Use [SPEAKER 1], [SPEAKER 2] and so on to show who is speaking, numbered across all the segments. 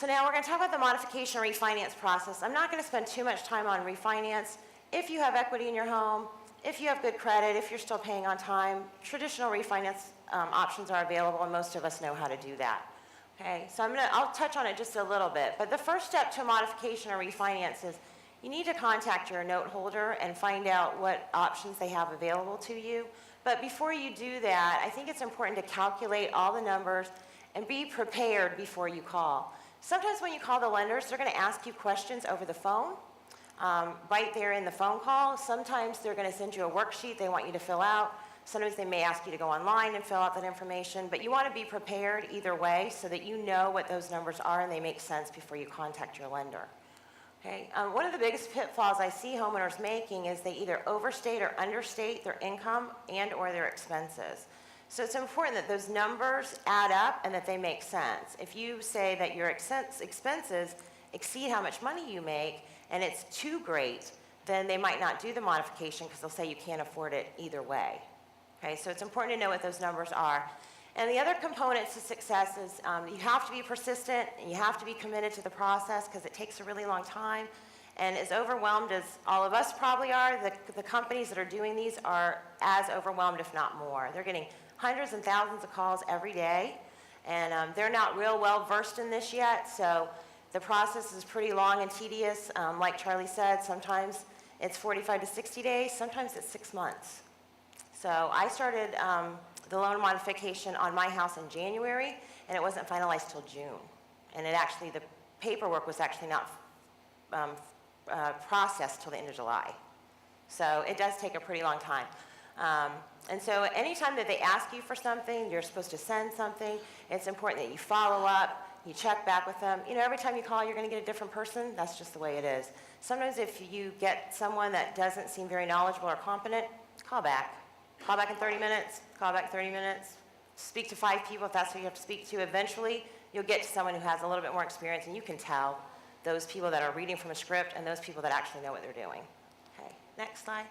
[SPEAKER 1] So now we're going to talk about the modification or refinance process. I'm not going to spend too much time on refinance. If you have equity in your home, if you have good credit, if you're still paying on time, traditional refinance options are available, and most of us know how to do that. Okay, so I'll touch on it just a little bit. But the first step to a modification or refinance is you need to contact your note holder and find out what options they have available to you. But before you do that, I think it's important to calculate all the numbers and be prepared before you call. Sometimes when you call the lenders, they're going to ask you questions over the phone, right there in the phone call. Sometimes they're going to send you a worksheet they want you to fill out. Sometimes they may ask you to go online and fill out that information, but you want to be prepared either way so that you know what those numbers are and they make sense before you contact your lender. Okay. One of the biggest pitfalls I see homeowners making is they either overstate or understate their income and or their expenses. So it's important that those numbers add up and that they make sense. If you say that your expenses exceed how much money you make and it's too great, then they might not do the modification because they'll say you can't afford it either way. Okay, so it's important to know what those numbers are. And the other components to success is you have to be persistent and you have to be committed to the process because it takes a really long time. And as overwhelmed as all of us probably are, the companies that are doing these are as overwhelmed, if not more. They're getting hundreds and thousands of calls every day, and they're not real well versed in this yet, so the process is pretty long and tedious. Like Charlie said, sometimes it's 45 to 60 days, sometimes it's 6 months. So I started the loan modification on my house in January, and it wasn't finalized till June. And the paperwork was actually not processed till the end of July. So it does take a pretty long time. And so anytime that they ask you for something, you're supposed to send something, it's important that you follow up, you check back with them. You know, every time you call, you're going to get a different person. That's just the way it is. Sometimes if you get someone that doesn't seem very knowledgeable or competent, call back. Call back in 30 minutes, call back 30 minutes, speak to 5 people if that's who you have to speak to. Eventually, you'll get to someone who has a little bit more experience, and you can tell those people that are reading from a script and those people that actually know what they're doing. Okay, next slide.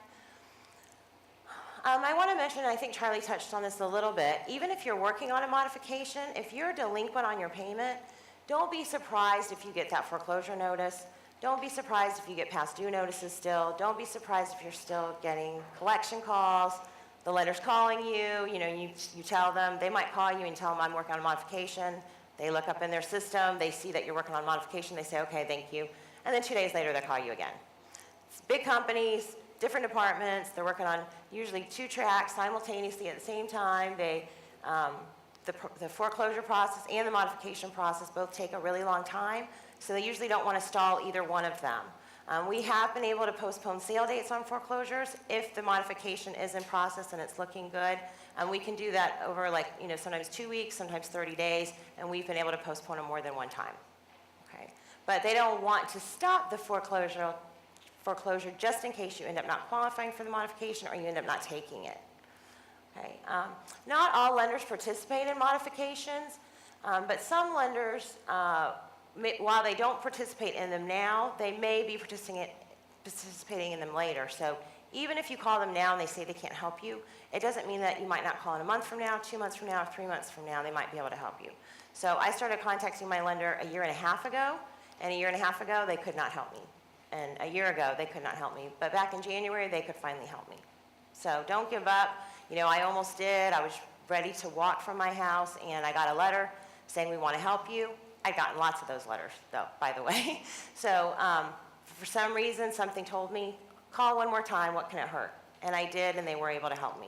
[SPEAKER 1] I want to mention, I think Charlie touched on this a little bit, even if you're working on a modification, if you're delinquent on your payment, don't be surprised if you get that foreclosure notice. Don't be surprised if you get past due notices still. Don't be surprised if you're still getting collection calls, the lender's calling you, you tell them, they might call you and tell them I'm working on a modification. They look up in their system, they see that you're working on a modification, they say, okay, thank you. And then 2 days later, they call you again. It's big companies, different departments, they're working on usually 2 tracks simultaneously at the same time. The foreclosure process and the modification process both take a really long time, so they usually don't want to stall either one of them. We have been able to postpone sale dates on foreclosures if the modification is in process and it's looking good. We can do that over sometimes 2 weeks, sometimes 30 days, and we've been able to postpone them more than one time. Okay. But they don't want to stop the foreclosure just in case you end up not qualifying for the modification or you end up not taking it. Okay. Not all lenders participate in modifications, but some lenders, while they don't participate in them now, they may be participating in them later. So even if you call them now and they say they can't help you, it doesn't mean that you might not call in a month from now, 2 months from now, 3 months from now, they might be able to help you. So I started contacting my lender a year and a half ago, and a year and a half ago, they could not help me. And a year ago, they could not help me. But back in January, they could finally help me. So don't give up. I almost did. I was ready to walk from my house, and I got a letter saying we want to help you. I've gotten lots of those letters, though, by the way. So for some reason, something told me, call one more time, what can it hurt? And I did, and they were able to help me.